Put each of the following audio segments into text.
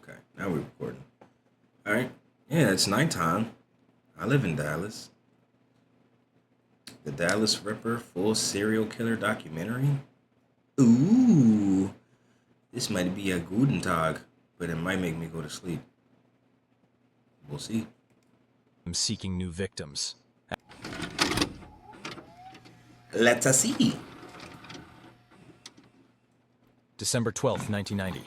Okay, now we're recording. All right. Yeah, it's nighttime. I live in Dallas. The Dallas Ripper full serial killer documentary. Ooh, this might be a guten Tag, but it might make me go to sleep. We'll see. Seeking new victims. Let's see. December 12th, 1990.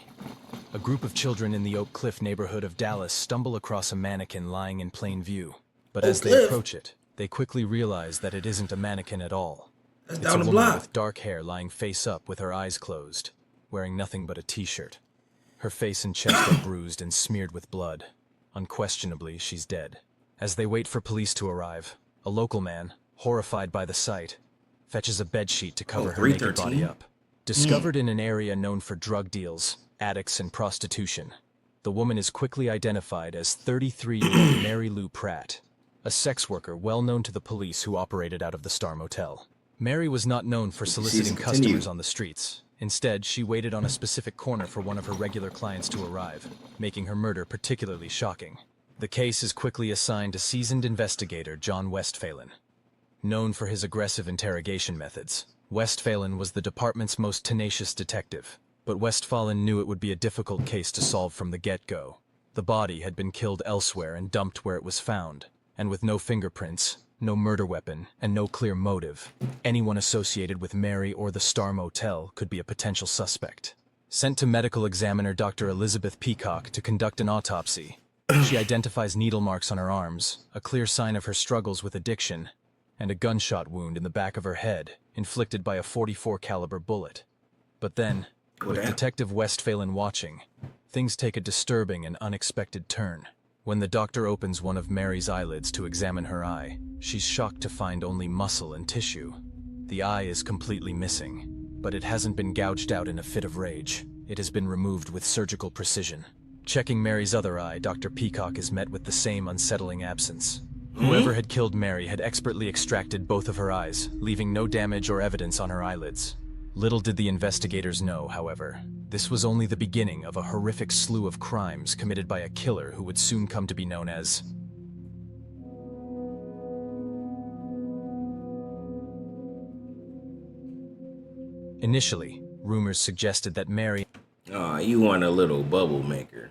A group of children in the Oak Cliff neighborhood of Dallas stumble across a mannequin lying in plain view. But as they approach it, they quickly realize that it isn't a mannequin at all. That's It's down a the woman block. with dark hair lying face up with her eyes closed, wearing nothing but a t-shirt. Her face and chest are bruised and smeared with blood. Unquestionably, she's dead. As they wait for police to arrive, a local man, horrified by the sight, fetches a bedsheet to cover her naked body up. Discovered in an area known for drug deals, addicts, and prostitution, the woman is quickly identified as 33-year-old Mary Lou Pratt, a sex worker well known to the police who operated out of the Star Motel. Mary was not known for soliciting customers on the streets. Instead, she waited on a specific corner for one of her regular clients to arrive, making her murder particularly shocking. The case is quickly assigned to seasoned investigator John Westphalen. Known for his aggressive interrogation methods, Westphalen was the department's most tenacious detective, but Westphalen knew it would be a difficult case to solve from the get-go. The body had been killed elsewhere and dumped where it was found, and with no fingerprints, no murder weapon, and no clear motive, anyone associated with Mary or the Star Motel could be a potential suspect. Sent to medical examiner Dr. Elizabeth Peacock to conduct an autopsy, she identifies needle marks on her arms, a clear sign of her struggles with addiction, and a gunshot wound in the back of her head, inflicted by a .44 caliber bullet. But then, with Detective Westphalen watching, things take a disturbing and unexpected turn. When the doctor opens one of Mary's eyelids to examine her eye, she's shocked to find only muscle and tissue. The eye is completely missing, but it hasn't been gouged out in a fit of rage. It has been removed with surgical precision. Checking Mary's other eye, Dr. Peacock is met with the same unsettling absence. Whoever had killed Mary had expertly extracted both of her eyes, leaving no damage or evidence on her eyelids. Little did the investigators know, however, this was only the beginning of a horrific slew of crimes committed by a killer who would soon come to be known as... Initially, rumors suggested that Mary... Oh, you want a little bubble maker.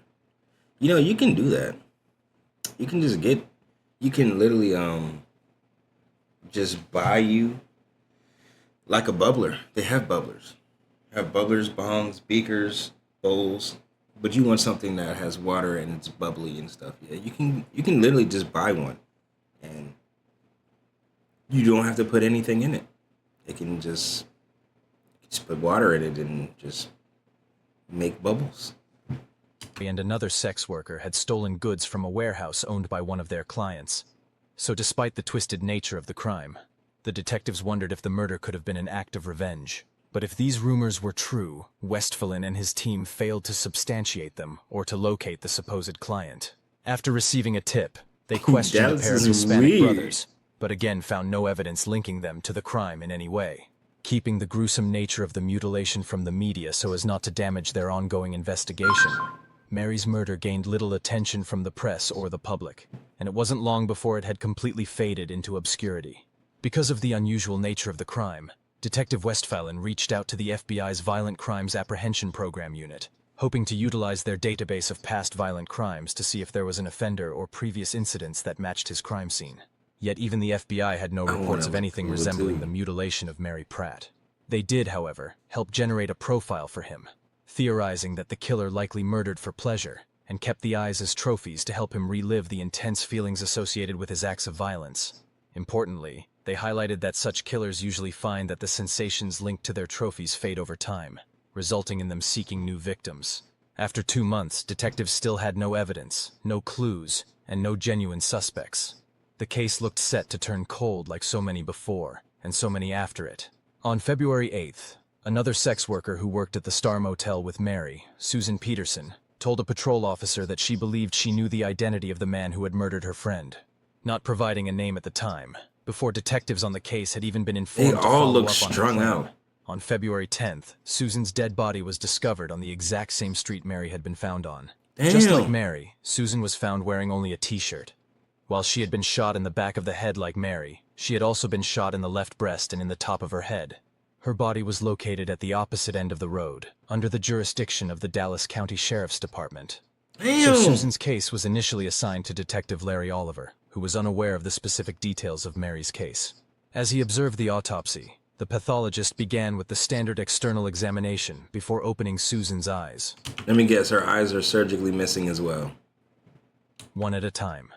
You know, you can do that. You can just get... You can literally, just buy you like a bubbler. They have bubblers. Have bubblers, bongs, beakers, bowls. But you want something that has water and it's bubbly and stuff. Yeah, you can literally just buy one. And you don't have to put anything in it. It can just put water in it and just make bubbles. And another sex worker had stolen goods from a warehouse owned by one of their clients. So despite the twisted nature of the crime, the detectives wondered if the murder could have been an act of revenge. But if these rumors were true, Westphalen and his team failed to substantiate them or to locate the supposed client. After receiving a tip, they questioned a pair of Hispanic brothers, but again found no evidence linking them to the crime in any way. Keeping the gruesome nature of the mutilation from the media so as not to damage their ongoing investigation, Mary's murder gained little attention from the press or the public, and it wasn't long before it had completely faded into obscurity. Because of the unusual nature of the crime, Detective Westphalen reached out to the FBI's Violent Crimes Apprehension Program unit, hoping to utilize their database of past violent crimes to see if there was an offender or previous incidents that matched his crime scene. Yet even the FBI had no reports of anything resembling the mutilation of Mary Pratt. They did, however, help generate a profile for him, theorizing that the killer likely murdered for pleasure and kept the eyes as trophies to help him relive the intense feelings associated with his acts of violence. Importantly, they highlighted that such killers usually find that the sensations linked to their trophies fade over time, resulting in them seeking new victims. After 2 months, detectives still had no evidence, no clues, and no genuine suspects. The case looked set to turn cold like so many before, and so many after it. On February 8th, another sex worker who worked at the Star Motel with Mary, Susan Peterson, told a patrol officer that she believed she knew the identity of the man who had murdered her friend, not providing a name at the time, before detectives on the case had even been informed to follow up on her claim. On February 10th, Susan's dead body was discovered on the exact same street Mary had been found on. Just like Damn. Mary, Susan was found wearing only a t-shirt. While she had been shot in the back of the head like Mary, she had also been shot in the left breast and in the top of her head. Her body was located at the opposite end of the road, under the jurisdiction of the Dallas County Sheriff's Department. So Damn. Susan's case was initially assigned to Detective Larry Oliver, who was unaware of the specific details of Mary's case. As he observed the autopsy, the pathologist began with the standard external examination before opening Susan's eyes. Let me guess, her eyes are surgically missing as well. One at a time.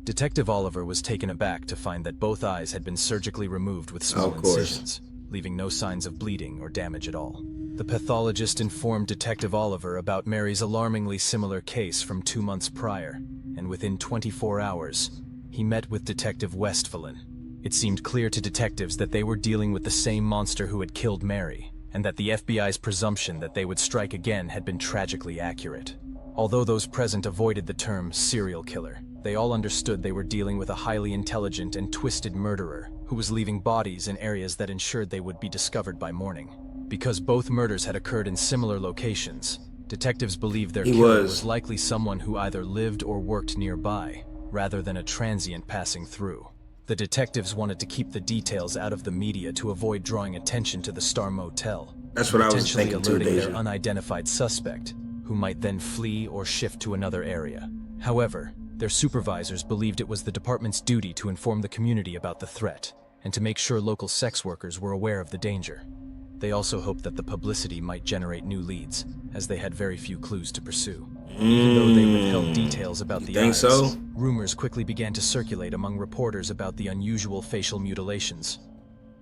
Detective Oliver was taken aback to find that both eyes had been surgically removed with small incisions, leaving no signs of bleeding or damage at all. The pathologist informed Detective Oliver about Mary's alarmingly similar case from 2 months prior, and within 24 hours, he met with Detective Westphalen. It seemed clear to detectives that they were dealing with the same monster who had killed Mary, and that the FBI's presumption that they would strike again had been tragically accurate. Although those present avoided the term serial killer, they all understood they were dealing with a highly intelligent and twisted murderer who was leaving bodies in areas that ensured they would be discovered by morning. Because both murders had occurred in similar locations, detectives believed their killer was likely someone who either lived or worked nearby, rather than a transient passing through. The detectives wanted to keep the details out of the media to avoid drawing attention to the Star Motel. That's what I was thinking too, alerting their Deja. unidentified suspect, who might then flee or shift to another area. However, their supervisors believed it was the department's duty to inform the community about the threat, and to make sure local sex workers were aware of the danger. They also hoped that the publicity might generate new leads, as they had very few clues to pursue. Even though they withheld details about the eyes, rumors quickly began to circulate among reporters about the unusual facial mutilations.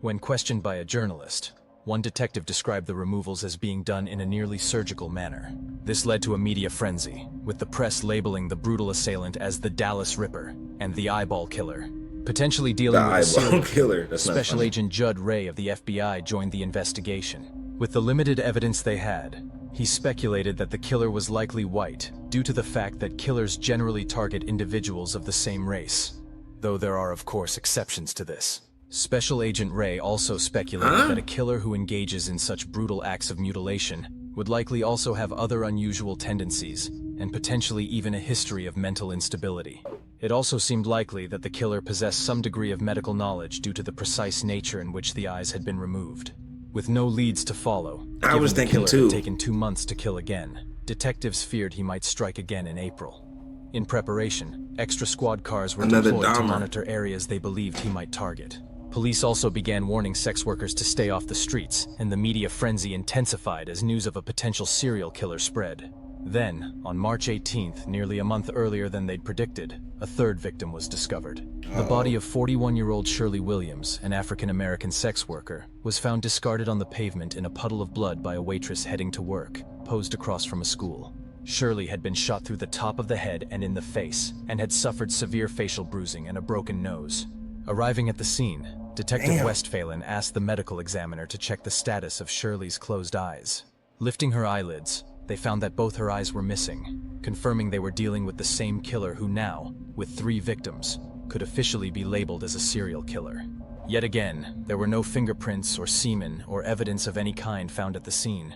When questioned by a journalist, one detective described the removals as being done in a nearly surgical manner. This led to a media frenzy, with the press labeling the brutal assailant as the Dallas Ripper and the Eyeball Killer. Potentially dealing with a serial killer, Special Agent Judd Ray of the FBI joined the investigation. With the limited evidence they had, he speculated that the killer was likely white, due to the fact that killers generally target individuals of the same race. Though there are, of course, exceptions to this. Special Agent Ray also speculated that a killer who engages in such brutal acts of mutilation would likely also have other unusual tendencies, and potentially even a history of mental instability. It also seemed likely that the killer possessed some degree of medical knowledge due to the precise nature in which the eyes had been removed. With no leads to follow, I was thinking the killer too. had taken 2 months to kill again, detectives feared he might strike again in April. In preparation, extra squad cars were deployed to monitor areas they believed he might target. Police also began warning sex workers to stay off the streets, and the media frenzy intensified as news of a potential serial killer spread. Then, on March 18th, nearly a month earlier than they'd predicted, a third victim was discovered. The body of 41-year-old Shirley Williams, an African-American sex worker, was found discarded on the pavement in a puddle of blood by a waitress heading to work, posed across from a school. Shirley had been shot through the top of the head and in the face, and had suffered severe facial bruising and a broken nose. Arriving at the scene, Detective Westphalen asked the medical examiner to check the status of Shirley's closed eyes. Lifting her eyelids, they found that both her eyes were missing, confirming they were dealing with the same killer who now, with 3 victims, could officially be labeled as a serial killer. Yet again, there were no fingerprints or semen or evidence of any kind found at the scene.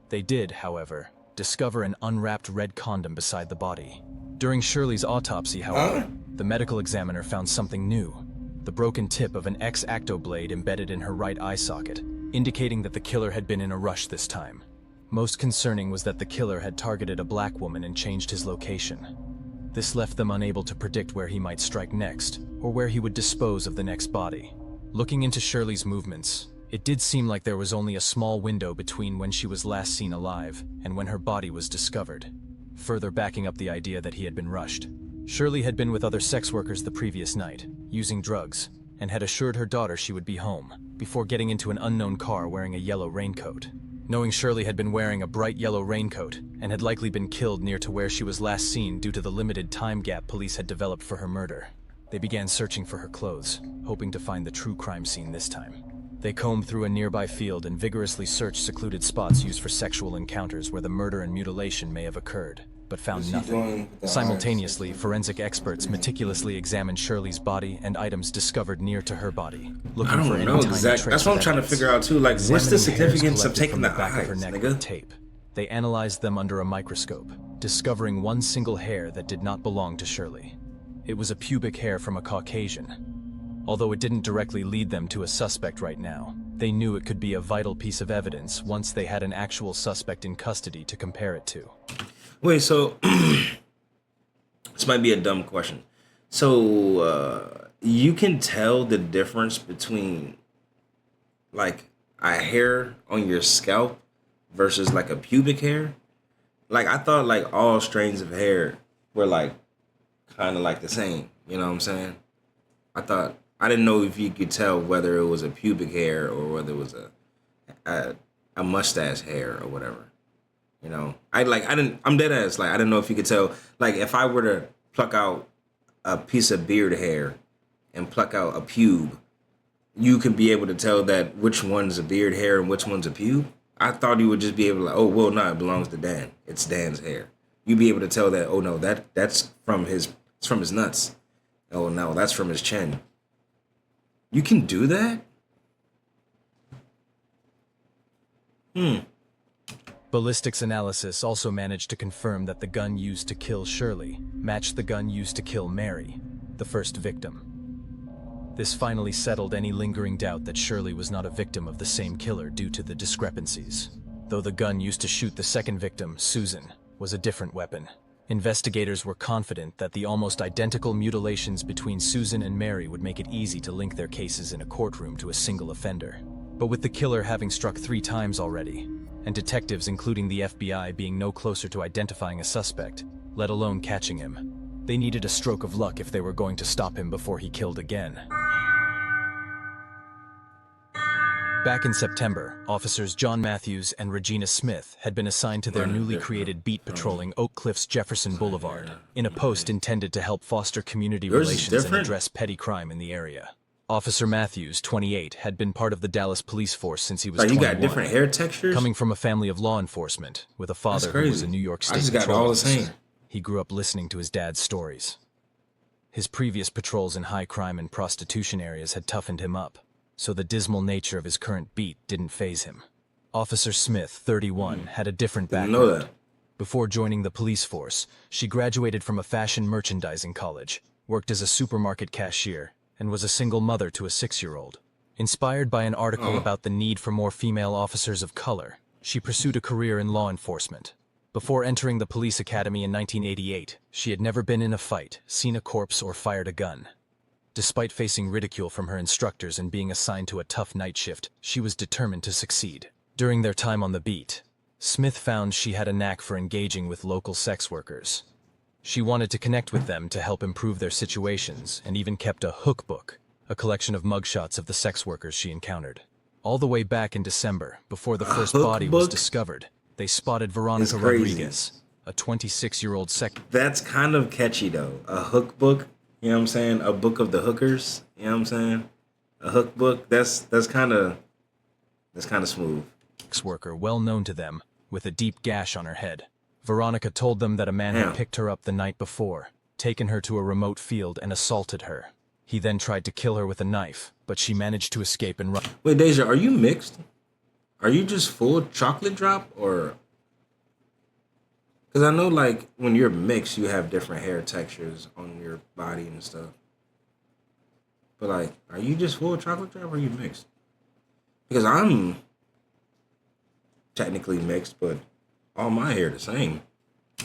They did, however, discover an unwrapped red condom beside the body. During Shirley's autopsy, however, the medical examiner found something new: the broken tip of an X-Acto blade embedded in her right eye socket, indicating that the killer had been in a rush this time. Most concerning was that the killer had targeted a black woman and changed his location. This left them unable to predict where he might strike next, or where he would dispose of the next body. Looking into Shirley's movements, it did seem like there was only a small window between when she was last seen alive and when her body was discovered, further backing up the idea that he had been rushed. Shirley had been with other sex workers the previous night, using drugs, and had assured her daughter she would be home, before getting into an unknown car wearing a yellow raincoat. Knowing Shirley had been wearing a bright yellow raincoat and had likely been killed near to where she was last seen due to the limited time gap police had developed for her murder, they began searching for her clothes, hoping to find the true crime scene this time. They combed through a nearby field and vigorously searched secluded spots used for sexual encounters where the murder and mutilation may have occurred, but found nothing. Simultaneously, forensic experts meticulously examined Shirley's body and items discovered near to her body, looking for any tiny trace of evidence. That's what I'm trying to figure out too. Like, what's the significance of taking the back of her eyes, neck nigga? with tape. They analyzed them under a microscope, discovering one single hair that did not belong to Shirley. It was a pubic hair from a Caucasian. Although it didn't directly lead them to a suspect right now, they knew it could be a vital piece of evidence once they had an actual suspect in custody to compare it to. Wait, so this might be a dumb question. So you can tell the difference between like a hair on your scalp versus like a pubic hair? Like I thought like all strains of hair were like kind of like the same. You know what I'm saying? I didn't know if you could tell whether it was a pubic hair or whether it was a mustache hair or whatever. You know, I'm dead ass. Like I didn't know if you could tell. Like if I were to pluck out a piece of beard hair and pluck out a pube, you could be able to tell that which one's a beard hair and which one's a pube. I thought you would just be able to like, oh well, no, it belongs to Dan. It's Dan's hair. You'd be able to tell that. Oh no, that's from his. It's from his nuts. Oh no, that's from his chin. You can do that? Ballistics analysis also managed to confirm that the gun used to kill Shirley matched the gun used to kill Mary, the first victim. This finally settled any lingering doubt that Shirley was not a victim of the same killer due to the discrepancies. Though the gun used to shoot the second victim, Susan, was a different weapon. Investigators were confident that the almost identical mutilations between Susan and Mary would make it easy to link their cases in a courtroom to a single offender. But with the killer having struck 3 times already, and detectives including the FBI being no closer to identifying a suspect, let alone catching him, they needed a stroke of luck if they were going to stop him before he killed again. Back in September, officers John Matthews and Regina Smith had been assigned to their newly created beat patrolling Oak Cliff's Jefferson Boulevard, in a post intended to help foster community relations and address petty crime in the area. Officer Matthews, 28, had been part of the Dallas police force since he was 21. You got different hair textures? Coming from a family of law enforcement, with a father who was a New York State patrol officer, he grew up listening to his dad's stories. His previous patrols in high crime and prostitution areas had toughened him up, so the dismal nature of his current beat didn't faze him. Officer Smith, 31, had a different background. Before joining the police force, she graduated from a fashion merchandising college, worked as a supermarket cashier, and was a single mother to a 6-year-old. Inspired by an article about the need for more female officers of color, she pursued a career in law enforcement. Before entering the police academy in 1988, she had never been in a fight, seen a corpse, or fired a gun. Despite facing ridicule from her instructors and being assigned to a tough night shift, she was determined to succeed. During their time on the beat, Smith found she had a knack for engaging with local sex workers. She wanted to connect with them to help improve their situations and even kept a hook book, a collection of mugshots of the sex workers she encountered. All the way back in December, before the first body was discovered, they spotted Veronica Rodriguez, a 26-year-old That's kind of catchy though. A hook book, you know what I'm saying? A book of the hookers, you know what I'm saying? A hook book, that's kind of smooth. Sex worker well known to them, with a deep gash on her head. Veronica told them that a man had picked her up the night before, taken her to a remote field and assaulted her. He then tried to kill her with a knife, but she managed to escape and run. Wait, Deja, are you mixed? Are you just full chocolate drop or? Because I know like when you're mixed, you have different hair textures on your body and stuff. But like, are you just full chocolate drop or are you mixed? Because I'm technically mixed, but all my hair the same.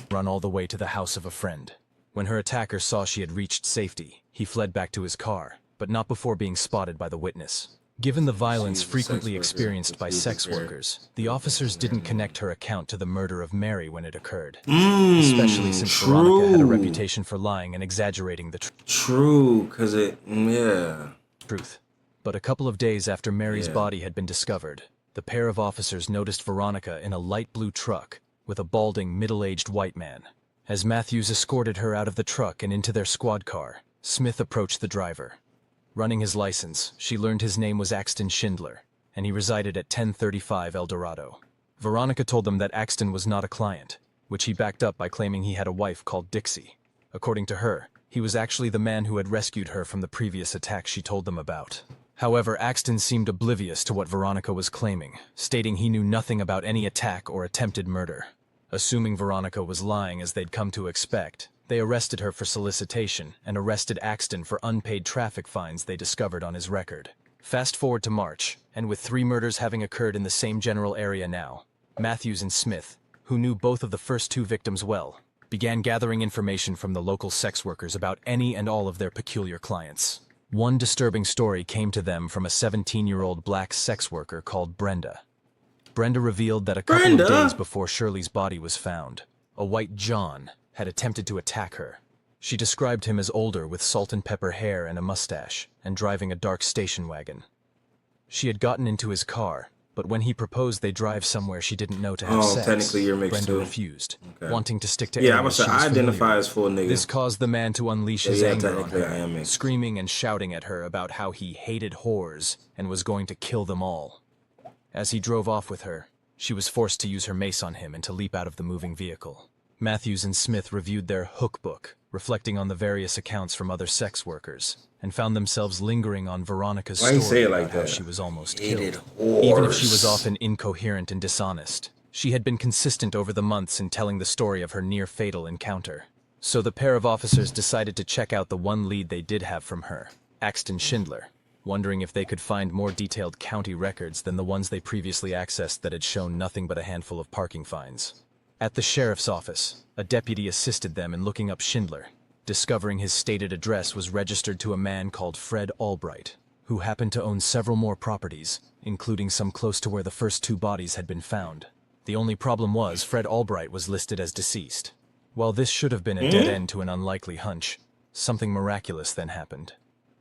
Run all the way to the house of a friend. When her attacker saw she had reached safety, he fled back to his car, but not before being spotted by the witness. Given the violence frequently experienced by sex workers, the officers didn't connect her account to the murder of Mary when it occurred. Especially since Veronica had a reputation for lying and exaggerating the truth. But a couple of days after Mary's body had been discovered, the pair of officers noticed Veronica in a light blue truck with a balding, middle-aged white man. As Matthews escorted her out of the truck and into their squad car, Smith approached the driver. Running his license, she learned his name was Axton Schindler, and he resided at 1035 El Dorado. Veronica told them that Axton was not a client, which he backed up by claiming he had a wife called Dixie. According to her, he was actually the man who had rescued her from the previous attack she told them about. However, Axton seemed oblivious to what Veronica was claiming, stating he knew nothing about any attack or attempted murder. Assuming Veronica was lying as they'd come to expect, they arrested her for solicitation and arrested Axton for unpaid traffic fines they discovered on his record. Fast forward to March, and with 3 murders having occurred in the same general area now, Matthews and Smith, who knew both of the first 2 victims well, began gathering information from the local sex workers about any and all of their peculiar clients. One disturbing story came to them from a 17-year-old black sex worker called Brenda. Brenda revealed that a couple of days before Shirley's body was found, a white John had attempted to attack her. She described him as older with salt and pepper hair and a mustache, and driving a dark station wagon. She had gotten into his car, but when he proposed they drive somewhere she didn't know to have sex, technically you're mixed Brenda too. refused, Okay. wanting to stick to Yeah, I areas was she saying, was I familiar identify with. as full nigga. This caused the man to unleash his Yeah, anger on technically I am her, mixed. screaming and shouting at her about how he hated whores and was going to kill them all. As he drove off with her, she was forced to use her mace on him and to leap out of the moving vehicle. Matthews and Smith reviewed their hook book, reflecting on the various accounts from other sex workers, and found themselves lingering on Veronica's Why you story say it like about how that? she was almost Hated killed. Even if she whores. was often incoherent and dishonest, she had been consistent over the months in telling the story of her near-fatal encounter. So the pair of officers decided to check out the one lead they did have from her, Axton Schindler, wondering if they could find more detailed county records than the ones they previously accessed that had shown nothing but a handful of parking fines. At the sheriff's office, a deputy assisted them in looking up Schindler, discovering his stated address was registered to a man called Fred Albright, who happened to own several more properties, including some close to where the first 2 bodies had been found. The only problem was Fred Albright was listed as deceased. While this should have been a dead end to an unlikely hunch, something miraculous then happened.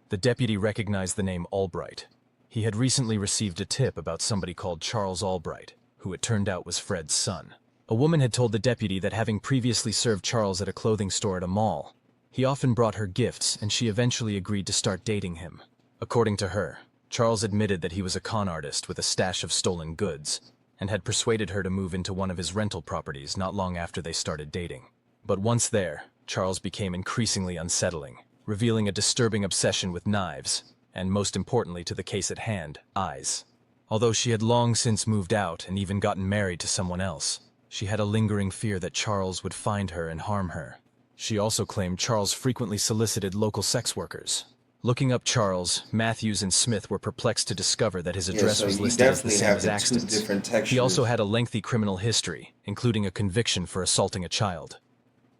The deputy recognized the name Albright. He had recently received a tip about somebody called Charles Albright, who it turned out was Fred's son. A woman had told the deputy that having previously served Charles at a clothing store at a mall, he often brought her gifts and she eventually agreed to start dating him. According to her, Charles admitted that he was a con artist with a stash of stolen goods and had persuaded her to move into one of his rental properties not long after they started dating. But once there, Charles became increasingly unsettling, revealing a disturbing obsession with knives, and most importantly to the case at hand, eyes. Although she had long since moved out and even gotten married to someone else, she had a lingering fear that Charles would find her and harm her. She also claimed Charles frequently solicited local sex workers. Looking up Charles, Matthews and Smith were perplexed to discover that his address so was you listed as the definitely same have as the 2 Axton's. different textures. He also had a lengthy criminal history, including a conviction for assaulting a child.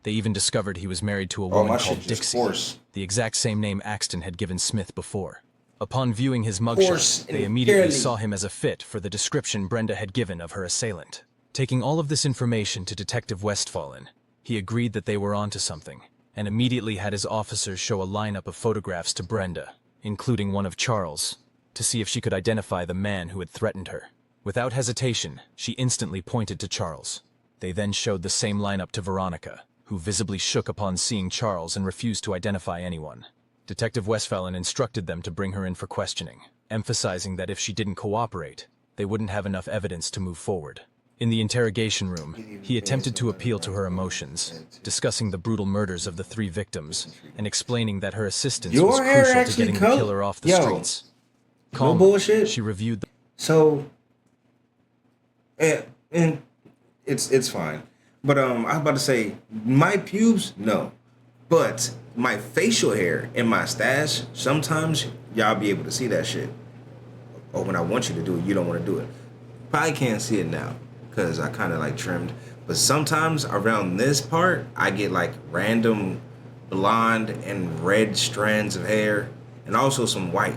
They even discovered he was married to a woman my called shit just Dixie, coarse. the exact same name Axton had given Smith before. Upon viewing his Coarse mugshot, they and immediately girly. saw him as a fit for the description Brenda had given of her assailant. Taking all of this information to Detective Westphalen, he agreed that they were onto something, and immediately had his officers show a lineup of photographs to Brenda, including one of Charles, to see if she could identify the man who had threatened her. Without hesitation, she instantly pointed to Charles. They then showed the same lineup to Veronica, who visibly shook upon seeing Charles and refused to identify anyone. Detective Westphalen instructed them to bring her in for questioning, emphasizing that if she didn't cooperate, they wouldn't have enough evidence to move forward. In the interrogation room, he attempted to appeal to her emotions, discussing the brutal murders of the 3 victims, and explaining that her assistance was Your hair crucial to actually getting the killer off the Yo, streets. no Calmly, bullshit. she reviewed the So, and it's fine. But I was about to say, my pubes, no. But my facial hair and my stash, sometimes y'all be able to see that shit. Or when I want you to do it, you don't want to do it. Probably can't see it now because I kind of like trimmed. But sometimes around this part, I get like random blonde and red strands of hair and also some white.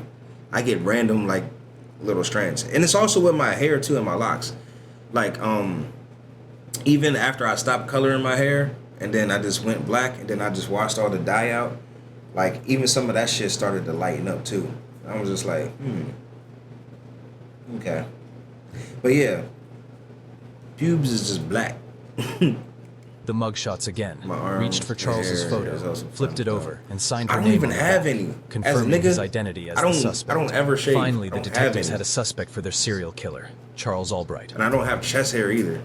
I get random like little strands. And it's also with my hair too and my locks. Like, even after I stopped coloring my hair and then I just went black and then I just washed all the dye out, like even some of that shit started to lighten up too. I was just like, okay. But yeah, pubes is just black. the mugshots again, My arms, reached for my Charles's hair, photo, there's also flipped it some over, and signed I her don't name even on the have back, any. As a confirming nigga, his identity as I the don't suspect. ever shave. Finally, I the don't have detectives any. had a suspect for their serial killer, Charles Albright. And I don't have chest hair either.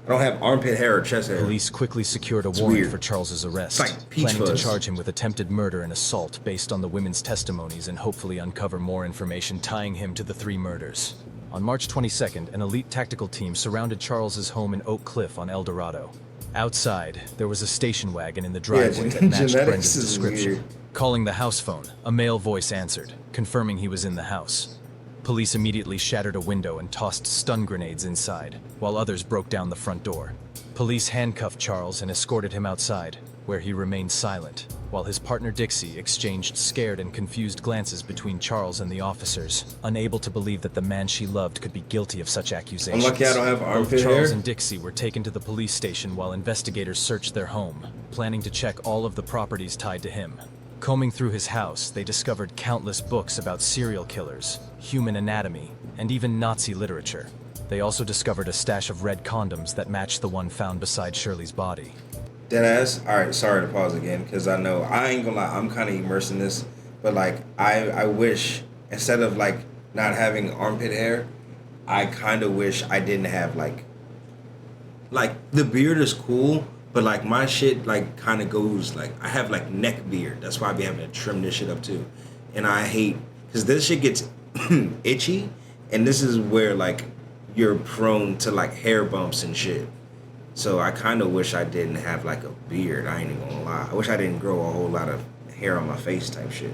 I don't have armpit hair or chest hair. Police quickly secured a warrant weird. for Charles's arrest, It's like peach planning to fuzz. charge him with attempted murder and assault based on the women's testimonies and hopefully uncover more information tying him to the 3 murders. On March 22nd, an elite tactical team surrounded Charles's home in Oak Cliff on El Dorado. Outside, there was a station wagon in the driveway that matched genetics Brendan's is description. weird. Calling the house phone, a male voice answered, confirming he was in the house. Police immediately shattered a window and tossed stun grenades inside, while others broke down the front door. Police handcuffed Charles and escorted him outside, where he remained silent, while his partner Dixie exchanged scared and confused glances between Charles and the officers, unable to believe that the man she loved could be guilty of such accusations. I'm lucky I don't have armpit Both Charles hair. and Dixie were taken to the police station while investigators searched their home, planning to check all of the properties tied to him. Combing through his house, they discovered countless books about serial killers, human anatomy, and even Nazi literature. They also discovered a stash of red condoms that matched the one found beside Shirley's body. Deadass. All right, sorry to pause again, because I know I ain't gonna lie, I'm kind of immersed in this, but like I wish instead of like not having armpit hair, I kind of wish I didn't have like the beard is cool, but like my shit like kind of goes like I have like neck beard. That's why I be having to trim this shit up too, and I hate because this shit gets itchy, and this is where like you're prone to like hair bumps and shit. So I kind of wish I didn't have like a beard. I ain't even gonna lie. I wish I didn't grow a whole lot of hair on my face type shit.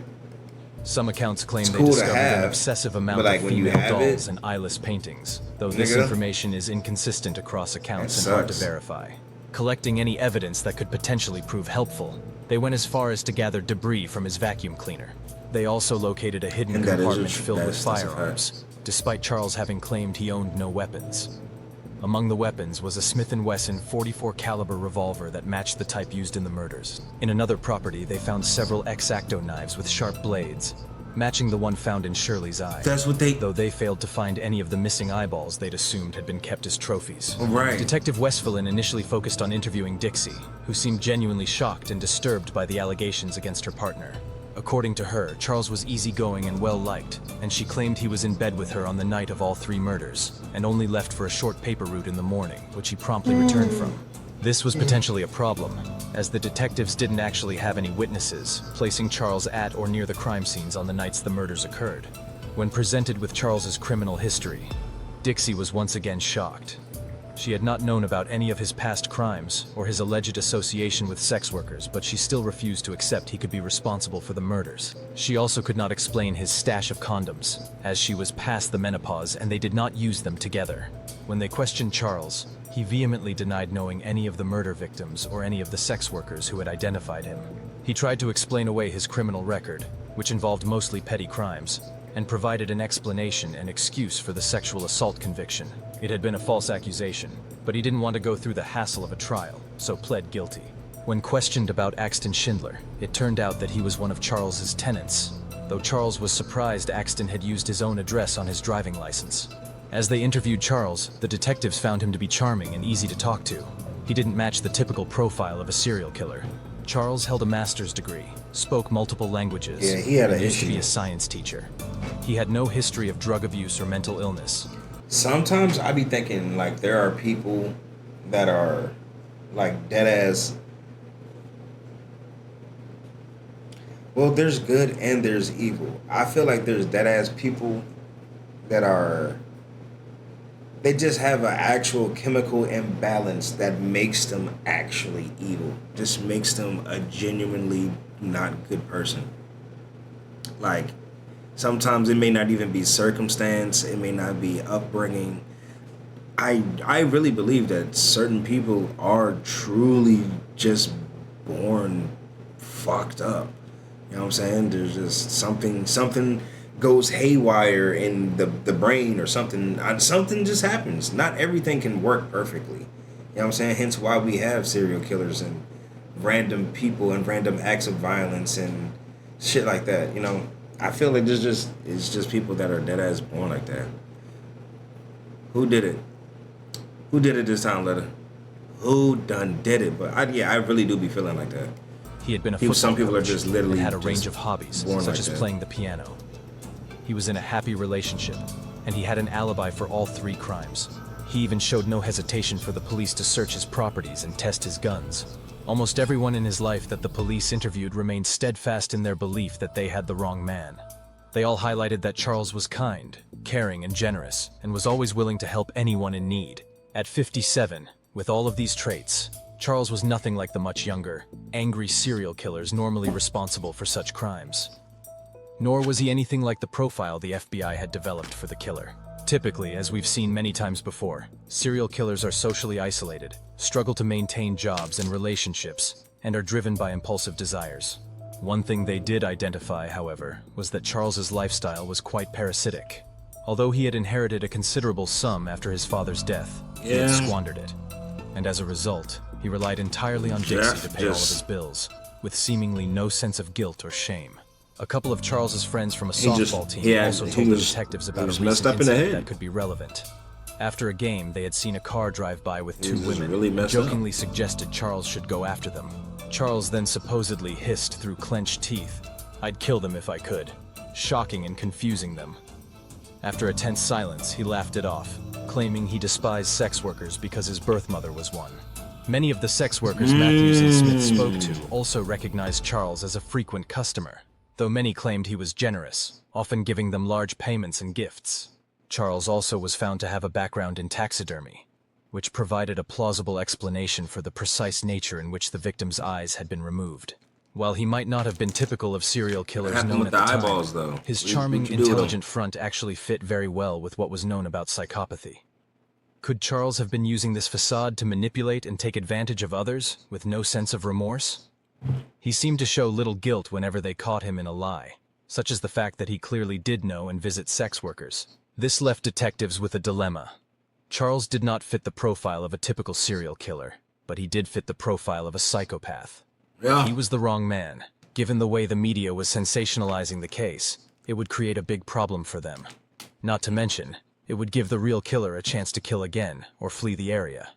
Some accounts claim It's they cool to discovered an have, obsessive amount but, like, of when you female have dolls it, and eyeless paintings, though this nigga, information is inconsistent across accounts it and hard to sucks. verify. Collecting any evidence that could potentially prove helpful, they went as far as to gather debris from his vacuum cleaner. They also located a hidden And that is compartment a- filled with that's a fact. firearms, despite Charles having claimed he owned no weapons. Among the weapons was a Smith & Wesson .44 caliber revolver that matched the type used in the murders. In another property, they found several X-Acto knives with sharp blades, matching the one found in Shirley's eye. That's what they. Though they failed to find any of the missing eyeballs they'd assumed had been kept as trophies. Right. Detective Westphalen initially focused on interviewing Dixie, who seemed genuinely shocked and disturbed by the allegations against her partner. According to her, Charles was easygoing and well-liked, and she claimed he was in bed with her on the night of all 3 murders, and only left for a short paper route in the morning, which he promptly returned from. This was potentially a problem, as the detectives didn't actually have any witnesses, placing Charles at or near the crime scenes on the nights the murders occurred. When presented with Charles's criminal history, Dixie was once again shocked. She had not known about any of his past crimes or his alleged association with sex workers, but she still refused to accept he could be responsible for the murders. She also could not explain his stash of condoms, as she was past the menopause and they did not use them together. When they questioned Charles, he vehemently denied knowing any of the murder victims or any of the sex workers who had identified him. He tried to explain away his criminal record, which involved mostly petty crimes, and provided an explanation and excuse for the sexual assault conviction. It had been a false accusation, but he didn't want to go through the hassle of a trial, so pled guilty. When questioned about Axton Schindler, it turned out that he was one of Charles's tenants, though Charles was surprised Axton had used his own address on his driving license. As they interviewed Charles, the detectives found him to be charming and easy to talk to. He didn't match the typical profile of a serial killer. Charles held a master's degree, spoke multiple languages, Yeah, he had and an used to be issue. a science teacher. He had no history of drug abuse or mental illness. Sometimes I be thinking like there are people that are like dead ass. Well, there's good and there's evil. I feel like there's dead ass people that are. They just have an actual chemical imbalance that makes them actually evil. Just makes them a genuinely not good person. Like, sometimes it may not even be circumstance. It may not be upbringing. I really believe that certain people are truly just born fucked up. You know what I'm saying? There's just something goes haywire in the brain or something. Something just happens. Not everything can work perfectly. You know what I'm saying? Hence why we have serial killers and random people and random acts of violence and shit like that. You know, I feel like it's just people that are dead ass born like that. Who did it? Who did it this time, Letta? Who done did it? But I really do be feeling like that. He had been a People- football some people are coach just literally and had a just range of hobbies, born such like as that. playing the piano. He was in a happy relationship, and he had an alibi for all 3 crimes. He even showed no hesitation for the police to search his properties and test his guns. Almost everyone in his life that the police interviewed remained steadfast in their belief that they had the wrong man. They all highlighted that Charles was kind, caring, and generous, and was always willing to help anyone in need. At 57, with all of these traits, Charles was nothing like the much younger, angry serial killers normally responsible for such crimes. Nor was he anything like the profile the FBI had developed for the killer. Typically, as we've seen many times before, serial killers are socially isolated, struggle to maintain jobs and relationships, and are driven by impulsive desires. One thing they did identify, however, was that Charles's lifestyle was quite parasitic. Although he had inherited a considerable sum after his father's death, he had squandered it. And as a result, he relied entirely on Dixie to pay all of his bills, with seemingly no sense of guilt or shame. A couple of Charles's friends from a softball team also told the detectives about a recent incident that could be relevant. After a game, they had seen a car drive by with two women, and jokingly suggested Charles should go after them. Charles then supposedly hissed through clenched teeth, "I'd kill them if I could," shocking and confusing them. After a tense silence, he laughed it off, claiming he despised sex workers because his birth mother was one. Many of the sex workers Matthews and Smith spoke to also recognized Charles as a frequent customer, though many claimed he was generous, often giving them large payments and gifts. Charles also was found to have a background in taxidermy, which provided a plausible explanation for the precise nature in which the victim's eyes had been removed. While he might not have been typical of serial killers known at the time, his charming, intelligent front actually fit very well with what was known about psychopathy. Could Charles have been using this facade to manipulate and take advantage of others, with no sense of remorse? He seemed to show little guilt whenever they caught him in a lie, such as the fact that he clearly did know and visit sex workers. This left detectives with a dilemma. Charles did not fit the profile of a typical serial killer, but he did fit the profile of a psychopath. He was the wrong man. Given the way the media was sensationalizing the case, it would create a big problem for them. Not to mention, it would give the real killer a chance to kill again or flee the area.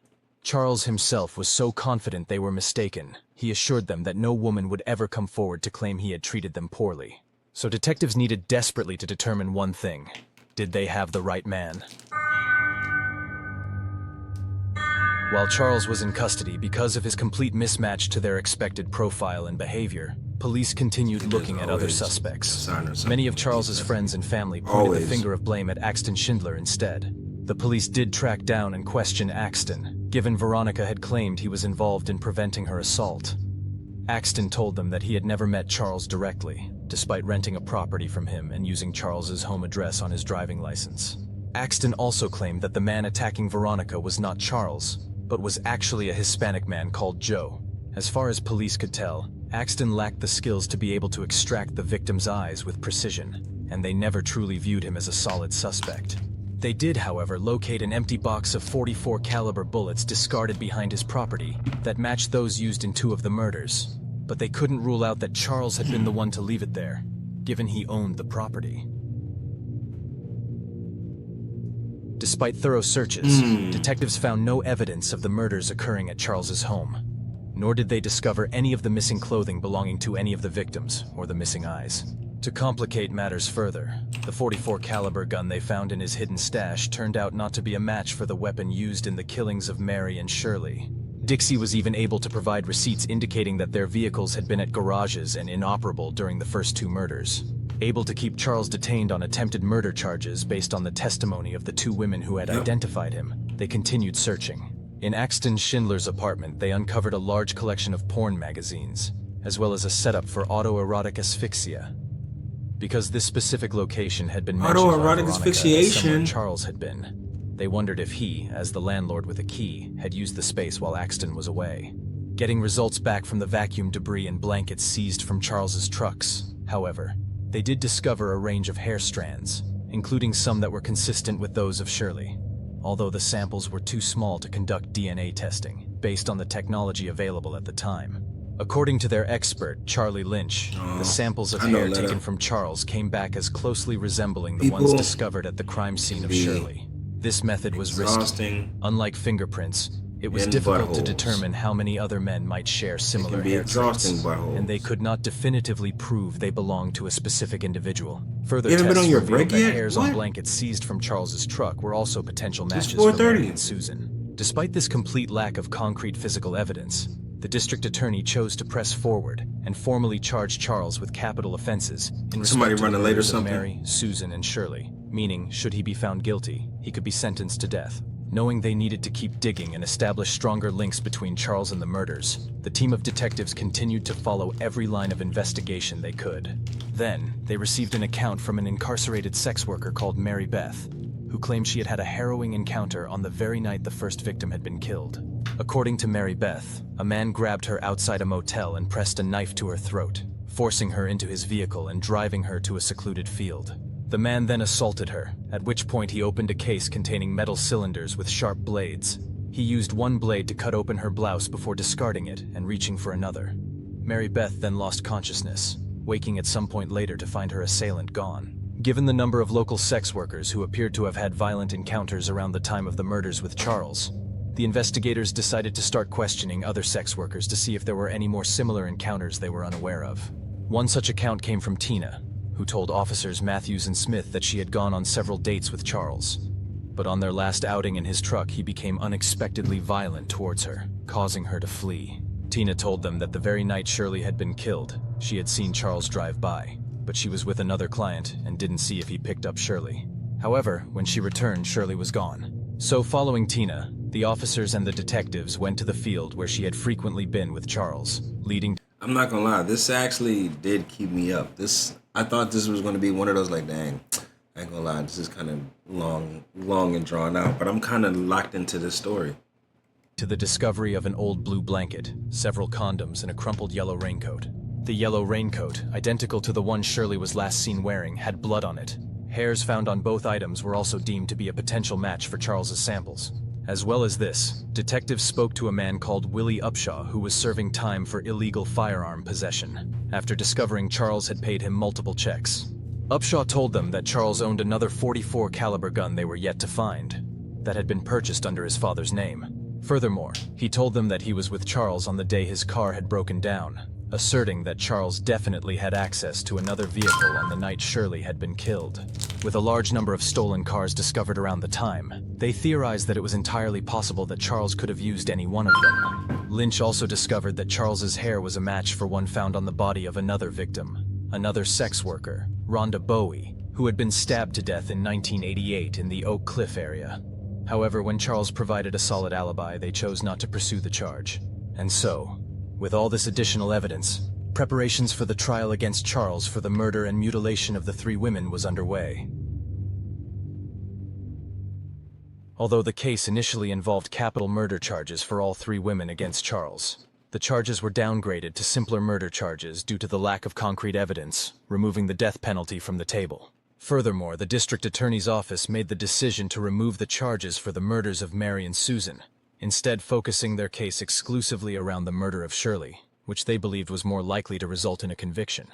Charles himself was so confident they were mistaken, he assured them that no woman would ever come forward to claim he had treated them poorly. So detectives needed desperately to determine one thing. Did they have the right man? While Charles was in custody because of his complete mismatch to their expected profile and behavior, police continued looking at other suspects. Many of Charles's friends and family pointed the finger of blame at Axton Schindler instead. The police did track down and question Axton, given Veronica had claimed he was involved in preventing her assault. Axton told them that he had never met Charles directly, despite renting a property from him and using Charles's home address on his driving license. Axton also claimed that the man attacking Veronica was not Charles, but was actually a Hispanic man called Joe. As far as police could tell, Axton lacked the skills to be able to extract the victim's eyes with precision, and they never truly viewed him as a solid suspect. They did, however, locate an empty box of .44 caliber bullets discarded behind his property that matched those used in 2 of the murders, but they couldn't rule out that Charles had been the one to leave it there, given he owned the property. Despite thorough searches, detectives found no evidence of the murders occurring at Charles's home, nor did they discover any of the missing clothing belonging to any of the victims or the missing eyes. To complicate matters further, the .44 caliber gun they found in his hidden stash turned out not to be a match for the weapon used in the killings of Mary and Shirley. Dixie was even able to provide receipts indicating that their vehicles had been at garages and inoperable during the first 2 murders. Able to keep Charles detained on attempted murder charges based on the testimony of the 2 women who had identified him, they continued searching. In Axton Schindler's apartment, they uncovered a large collection of porn magazines, as well as a setup for autoerotic asphyxia. Because this specific location had been mentioned by Veronica as somewhere Charles had been, they wondered if he, as the landlord with a key, had used the space while Axton was away. Getting results back from the vacuum debris and blankets seized from Charles's trucks, however, they did discover a range of hair strands, including some that were consistent with those of Shirley, although the samples were too small to conduct DNA testing, based on the technology available at the time. According to their expert, Charlie Lynch, the samples of hair taken from Charles came back as closely resembling the ones discovered at the crime scene of Shirley. This method was risky. Unlike fingerprints, it was difficult to determine how many other men might share similar hair traits, and they could not definitively prove they belonged to a specific individual. Further tests revealed that hairs on blankets seized from Charles's truck were also potential matches for Mary and Susan. Despite this complete lack of concrete physical evidence, the district attorney chose to press forward and formally charge Charles with capital offenses in Somebody respect to the running late or murders of something? Mary, Susan, and Shirley, meaning, should he be found guilty, he could be sentenced to death. Knowing they needed to keep digging and establish stronger links between Charles and the murders, the team of detectives continued to follow every line of investigation they could. Then, they received an account from an incarcerated sex worker called Mary Beth, who claimed she had had a harrowing encounter on the very night the first victim had been killed. According to Mary Beth, a man grabbed her outside a motel and pressed a knife to her throat, forcing her into his vehicle and driving her to a secluded field. The man then assaulted her, at which point he opened a case containing metal cylinders with sharp blades. He used one blade to cut open her blouse before discarding it and reaching for another. Mary Beth then lost consciousness, waking at some point later to find her assailant gone. Given the number of local sex workers who appeared to have had violent encounters around the time of the murders with Charles, the investigators decided to start questioning other sex workers to see if there were any more similar encounters they were unaware of. One such account came from Tina, who told officers Matthews and Smith that she had gone on several dates with Charles. But on their last outing in his truck, he became unexpectedly violent towards her, causing her to flee. Tina told them that the very night Shirley had been killed, she had seen Charles drive by, but she was with another client and didn't see if he picked up Shirley. However, when she returned, Shirley was gone. So following Tina, the officers and the detectives went to the field where she had frequently been with Charles, leading... I'm not gonna lie, this actually did keep me up. I thought this was gonna be one of those like, dang, I ain't gonna lie, this is kind of long and drawn out, but I'm kind of locked into this story. to the discovery of an old blue blanket, several condoms, and a crumpled yellow raincoat. The yellow raincoat, identical to the one Shirley was last seen wearing, had blood on it. Hairs found on both items were also deemed to be a potential match for Charles's samples. As well as this, detectives spoke to a man called Willie Upshaw who was serving time for illegal firearm possession, after discovering Charles had paid him multiple checks. Upshaw told them that Charles owned another .44 caliber gun they were yet to find, that had been purchased under his father's name. Furthermore, he told them that he was with Charles on the day his car had broken down, asserting that Charles definitely had access to another vehicle on the night Shirley had been killed. With a large number of stolen cars discovered around the time, they theorized that it was entirely possible that Charles could have used any one of them. Lynch also discovered that Charles's hair was a match for one found on the body of another victim, another sex worker, Rhonda Bowie, who had been stabbed to death in 1988 in the Oak Cliff area. However, when Charles provided a solid alibi, they chose not to pursue the charge. And so, with all this additional evidence, preparations for the trial against Charles for the murder and mutilation of the three women was underway. Although the case initially involved capital murder charges for all three women against Charles, the charges were downgraded to simpler murder charges due to the lack of concrete evidence, removing the death penalty from the table. Furthermore, the district attorney's office made the decision to remove the charges for the murders of Mary and Susan, instead focusing their case exclusively around the murder of Shirley, which they believed was more likely to result in a conviction.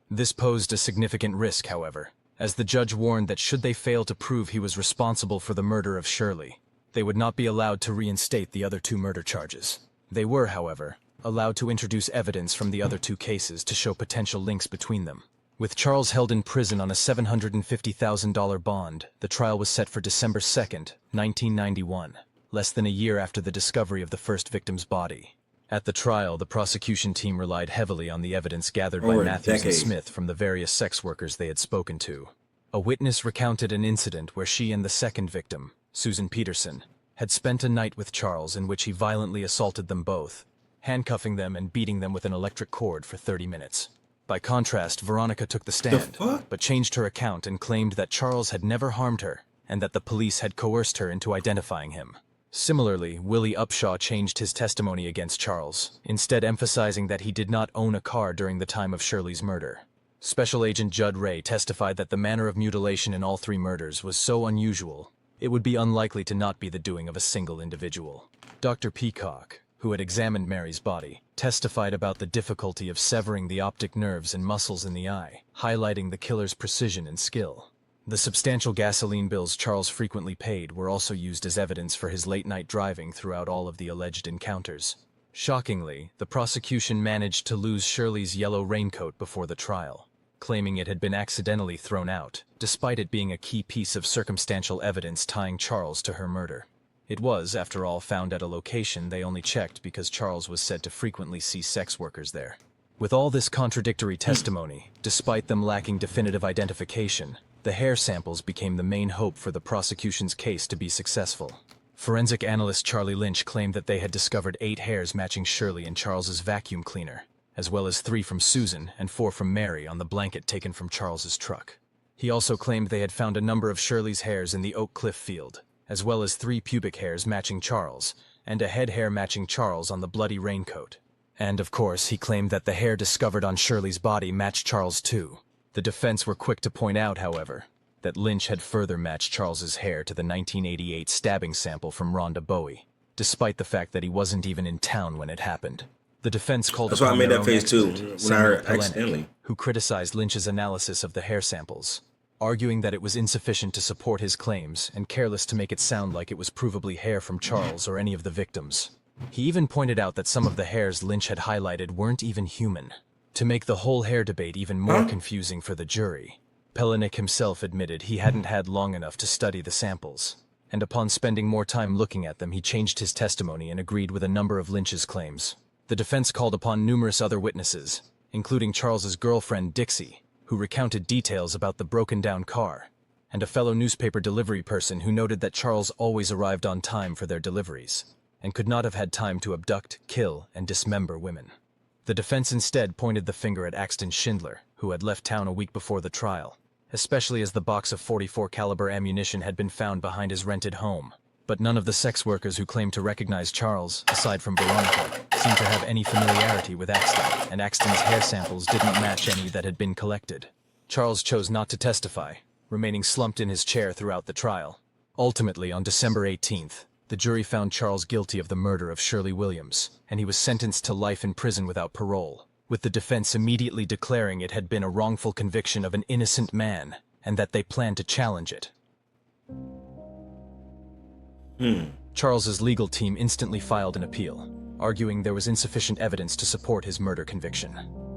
This posed a significant risk, however, as the judge warned that should they fail to prove he was responsible for the murder of Shirley, they would not be allowed to reinstate the other two murder charges. They were, however, allowed to introduce evidence from the other two cases to show potential links between them. With Charles held in prison on a $750,000 bond, the trial was set for December 2nd, 1991, less than a year after the discovery of the first victim's body. At the trial, the prosecution team relied heavily on the evidence gathered by Matthews and Smith from the various sex workers they had spoken to. A witness recounted an incident where she and the second victim, Susan Peterson, had spent a night with Charles in which he violently assaulted them both, handcuffing them and beating them with an electric cord for 30 minutes. By contrast, Veronica took the stand, but changed her account and claimed that Charles had never harmed her and that the police had coerced her into identifying him. Similarly, Willie Upshaw changed his testimony against Charles, instead emphasizing that he did not own a car during the time of Shirley's murder. Special Agent Judd Ray testified that the manner of mutilation in all three murders was so unusual, it would be unlikely to not be the doing of a single individual. Dr. Peacock, who had examined Mary's body, testified about the difficulty of severing the optic nerves and muscles in the eye, highlighting the killer's precision and skill. The substantial gasoline bills Charles frequently paid were also used as evidence for his late-night driving throughout all of the alleged encounters. Shockingly, the prosecution managed to lose Shirley's yellow raincoat before the trial, claiming it had been accidentally thrown out, despite it being a key piece of circumstantial evidence tying Charles to her murder. It was, after all, found at a location they only checked because Charles was said to frequently see sex workers there. With all this contradictory testimony, despite them lacking definitive identification, the hair samples became the main hope for the prosecution's case to be successful. Forensic analyst Charlie Lynch claimed that they had discovered 8 hairs matching Shirley in Charles's vacuum cleaner, as well as 3 from Susan and 4 from Mary on the blanket taken from Charles's truck. He also claimed they had found a number of Shirley's hairs in the Oak Cliff field, as well as 3 pubic hairs matching Charles, and a head hair matching Charles on the bloody raincoat. And, of course, he claimed that the hair discovered on Shirley's body matched Charles too. The defense were quick to point out, however, that Lynch had further matched Charles's hair to the 1988 stabbing sample from Rhonda Bowie, despite the fact that he wasn't even in town when it happened. The defense called That's why I upon made their that own face too expert, when I Samuel heard Palahniuk, accidentally. who criticized Lynch's analysis of the hair samples, arguing that it was insufficient to support his claims and careless to make it sound like it was provably hair from Charles or any of the victims. He even pointed out that some of the hairs Lynch had highlighted weren't even human. To make the whole hair debate even more confusing for the jury, Palahniuk himself admitted he hadn't had long enough to study the samples, and upon spending more time looking at them he changed his testimony and agreed with a number of Lynch's claims. The defense called upon numerous other witnesses, including Charles's girlfriend Dixie, who recounted details about the broken-down car, and a fellow newspaper delivery person who noted that Charles always arrived on time for their deliveries, and could not have had time to abduct, kill, and dismember women. The defense instead pointed the finger at Axton Schindler, who had left town a week before the trial, especially as the box of .44 caliber ammunition had been found behind his rented home. But none of the sex workers who claimed to recognize Charles, aside from Veronica, seemed to have any familiarity with Axton, and Axton's hair samples didn't match any that had been collected. Charles chose not to testify, remaining slumped in his chair throughout the trial. Ultimately, on December 18th, the jury found Charles guilty of the murder of Shirley Williams, and he was sentenced to life in prison without parole, with the defense immediately declaring it had been a wrongful conviction of an innocent man, and that they planned to challenge it. Charles's legal team instantly filed an appeal, arguing there was insufficient evidence to support his murder conviction.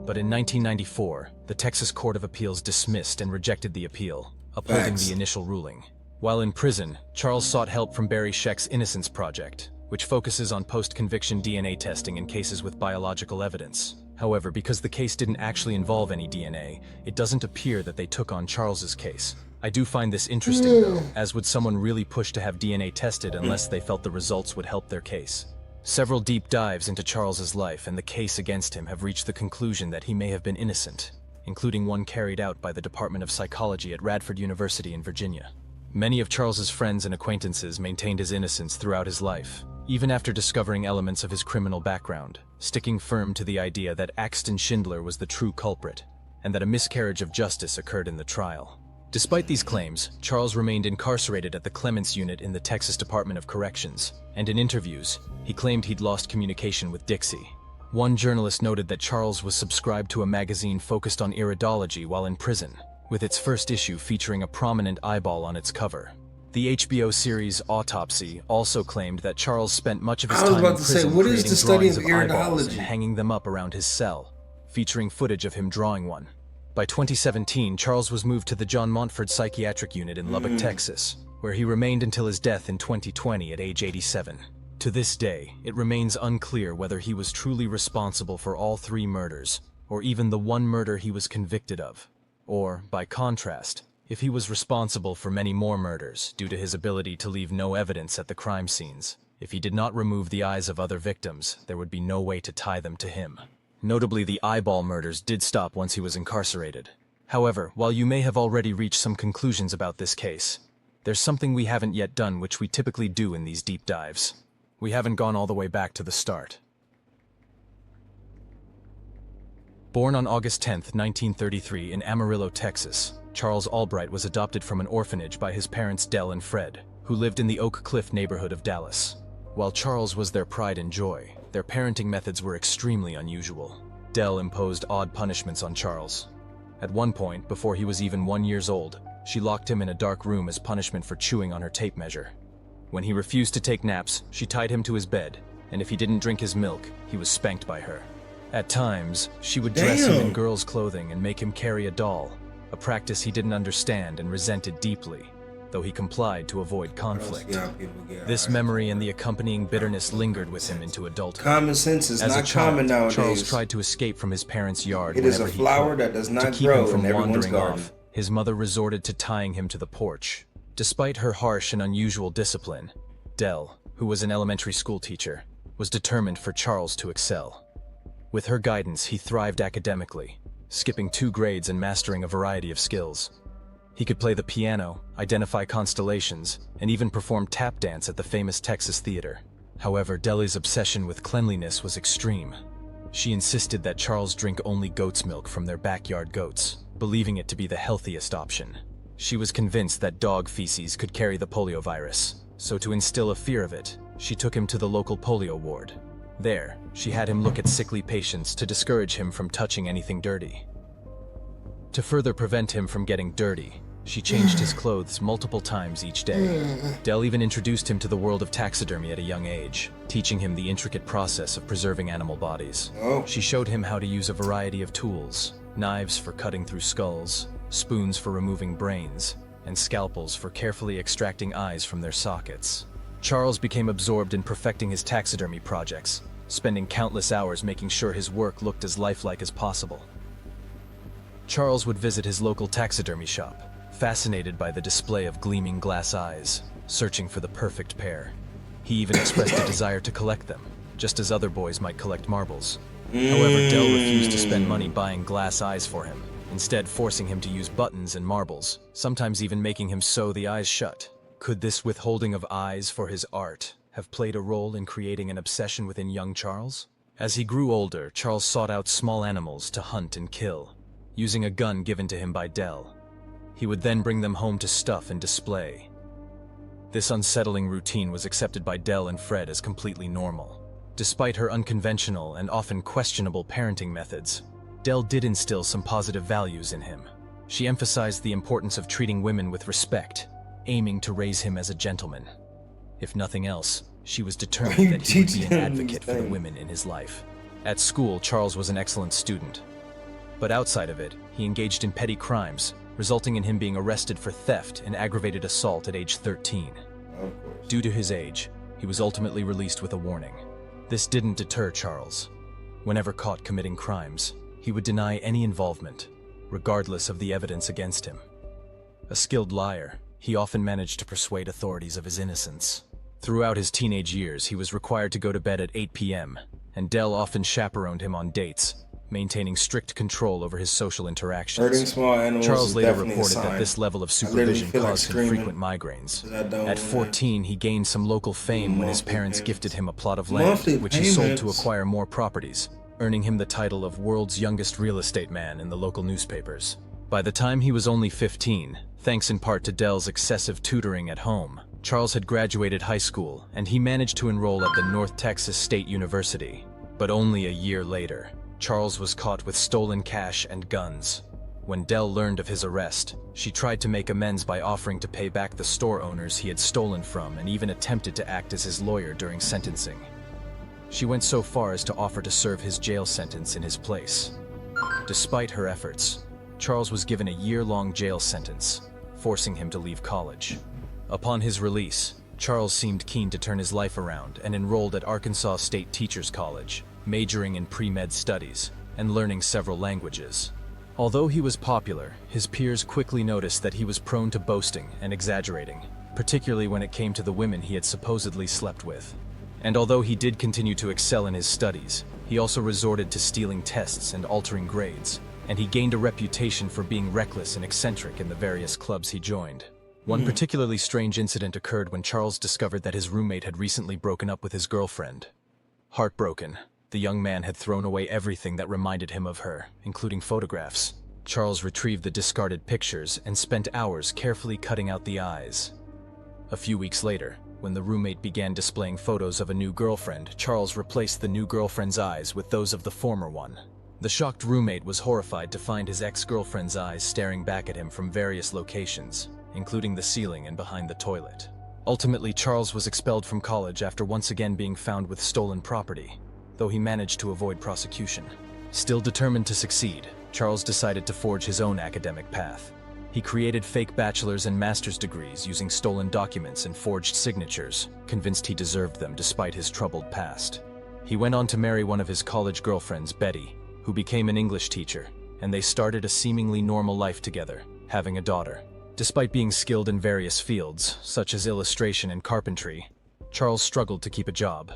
But in 1994, the Texas Court of Appeals dismissed and rejected the appeal, upholding the initial ruling. While in prison, Charles sought help from Barry Scheck's Innocence Project, which focuses on post-conviction DNA testing in cases with biological evidence. However, because the case didn't actually involve any DNA, it doesn't appear that they took on Charles's case. I do find this interesting, though, as would someone really push to have DNA tested unless they felt the results would help their case? Several deep dives into Charles's life and the case against him have reached the conclusion that he may have been innocent, including one carried out by the Department of Psychology at Radford University in Virginia. Many of Charles's friends and acquaintances maintained his innocence throughout his life, even after discovering elements of his criminal background, sticking firm to the idea that Axton Schindler was the true culprit, and that a miscarriage of justice occurred in the trial. Despite these claims, Charles remained incarcerated at the Clements Unit in the Texas Department of Corrections, and in interviews, he claimed he'd lost communication with Dixie. One journalist noted that Charles was subscribed to a magazine focused on iridology while in prison, with its first issue featuring a prominent eyeball on its cover. The HBO series Autopsy also claimed that Charles spent much of his time in prison creating drawings of eyeballs and hanging them up around his cell, featuring footage of him drawing one. By 2017, Charles was moved to the John Montford Psychiatric Unit in Lubbock, Texas, where he remained until his death in 2020 at age 87. To this day, it remains unclear whether he was truly responsible for all 3 murders, or even the one murder he was convicted of. Or, by contrast, if he was responsible for many more murders due to his ability to leave no evidence at the crime scenes. If he did not remove the eyes of other victims, there would be no way to tie them to him. Notably, the eyeball murders did stop once he was incarcerated. However, while you may have already reached some conclusions about this case, there's something we haven't yet done which we typically do in these deep dives. We haven't gone all the way back to the start. Born on August 10, 1933 in Amarillo, Texas, Charles Albright was adopted from an orphanage by his parents Dell and Fred, who lived in the Oak Cliff neighborhood of Dallas. While Charles was their pride and joy, their parenting methods were extremely unusual. Dell imposed odd punishments on Charles. At one point, before he was even 1 year old, she locked him in a dark room as punishment for chewing on her tape measure. When he refused to take naps, she tied him to his bed, and if he didn't drink his milk, he was spanked by her. At times, she would dress him in girls' clothing and make him carry a doll, a practice he didn't understand and resented deeply, though he complied to avoid I don't conflict. see how people get This high. memory and the accompanying bitterness lingered with him into adulthood. Common sense is As a not child, common Charles nowadays. tried to escape from his parents' yard It is a whenever he flower could. that does To not keep him grow from in everyone's wandering garden. off, his mother resorted to tying him to the porch. Despite her harsh and unusual discipline, Dell, who was an elementary school teacher, was determined for Charles to excel. With her guidance, he thrived academically, skipping 2 grades and mastering a variety of skills. He could play the piano, identify constellations, and even perform tap dance at the famous Texas Theater. However, Dellie's obsession with cleanliness was extreme. She insisted that Charles drink only goat's milk from their backyard goats, believing it to be the healthiest option. She was convinced that dog feces could carry the polio virus, so to instill a fear of it, she took him to the local polio ward. There, she had him look at sickly patients to discourage him from touching anything dirty. To further prevent him from getting dirty, she changed his clothes multiple times each day. Dell even introduced him to the world of taxidermy at a young age, teaching him the intricate process of preserving animal bodies. Oh. She showed him how to use a variety of tools: knives for cutting through skulls, spoons for removing brains, and scalpels for carefully extracting eyes from their sockets. Charles became absorbed in perfecting his taxidermy projects, spending countless hours making sure his work looked as lifelike as possible. Charles would visit his local taxidermy shop, fascinated by the display of gleaming glass eyes, searching for the perfect pair. He even expressed a desire to collect them, just as other boys might collect marbles. However, Dell refused to spend money buying glass eyes for him, instead forcing him to use buttons and marbles, sometimes even making him sew the eyes shut. Could this withholding of eyes for his art have played a role in creating an obsession within young Charles? As he grew older, Charles sought out small animals to hunt and kill, using a gun given to him by Dell. He would then bring them home to stuff and display. This unsettling routine was accepted by Dell and Fred as completely normal. Despite her unconventional and often questionable parenting methods, Dell did instill some positive values in him. She emphasized the importance of treating women with respect, aiming to raise him as a gentleman. If nothing else, she was determined that he would be an advocate for the women in his life. At school, Charles was an excellent student. But outside of it, he engaged in petty crimes, resulting in him being arrested for theft and aggravated assault at age 13. Of course. Due to his age, he was ultimately released with a warning. This didn't deter Charles. Whenever caught committing crimes, he would deny any involvement, regardless of the evidence against him. A skilled liar, he often managed to persuade authorities of his innocence. Throughout his teenage years, he was required to go to bed at 8 p.m., and Dell often chaperoned him on dates, maintaining strict control over his social interactions. Hurting small animals Charles is later definitely a reported sign. that this level of I literally supervision feel like caused him screaming, frequent migraines. 'cause I don't At 14, he gained some local fame when his Monthly parents payments. gifted him a plot of land, Monthly which he sold to payments. acquire more properties, earning him the title of world's youngest real estate man in the local newspapers. By the time he was only 15, thanks in part to Dell's excessive tutoring at home, Charles had graduated high school, and he managed to enroll at the North Texas State University. But only a year later, Charles was caught with stolen cash and guns. When Dell learned of his arrest, she tried to make amends by offering to pay back the store owners he had stolen from, and even attempted to act as his lawyer during sentencing. She went so far as to offer to serve his jail sentence in his place. Despite her efforts, Charles was given a year-long jail sentence, forcing him to leave college. Upon his release, Charles seemed keen to turn his life around and enrolled at Arkansas State Teachers College, majoring in pre-med studies and learning several languages. Although he was popular, his peers quickly noticed that he was prone to boasting and exaggerating, particularly when it came to the women he had supposedly slept with. And although he did continue to excel in his studies, he also resorted to stealing tests and altering grades, and he gained a reputation for being reckless and eccentric in the various clubs he joined. One particularly strange incident occurred when Charles discovered that his roommate had recently broken up with his girlfriend. Heartbroken, the young man had thrown away everything that reminded him of her, including photographs. Charles retrieved the discarded pictures and spent hours carefully cutting out the eyes. A few weeks later, when the roommate began displaying photos of a new girlfriend, Charles replaced the new girlfriend's eyes with those of the former one. The shocked roommate was horrified to find his ex-girlfriend's eyes staring back at him from various locations, including the ceiling and behind the toilet. Ultimately, Charles was expelled from college after once again being found with stolen property, though he managed to avoid prosecution. Still determined to succeed, Charles decided to forge his own academic path. He created fake bachelor's and master's degrees using stolen documents and forged signatures, convinced he deserved them despite his troubled past. He went on to marry one of his college girlfriends, Betty, who became an English teacher, and they started a seemingly normal life together, having a daughter. Despite being skilled in various fields, such as illustration and carpentry, Charles struggled to keep a job.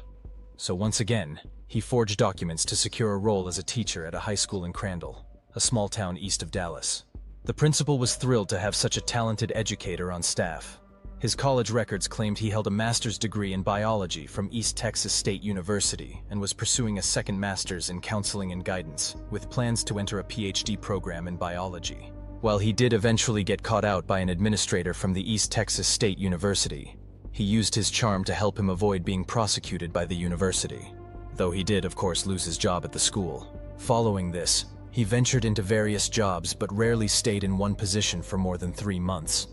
So once again, he forged documents to secure a role as a teacher at a high school in Crandall, a small town east of Dallas. The principal was thrilled to have such a talented educator on staff. His college records claimed he held a master's degree in biology from East Texas State University and was pursuing a second master's in counseling and guidance, with plans to enter a PhD program in biology. While he did eventually get caught out by an administrator from the East Texas State University, he used his charm to help him avoid being prosecuted by the university. Though he did, of course, lose his job at the school. Following this, he ventured into various jobs but rarely stayed in one position for more than 3 months.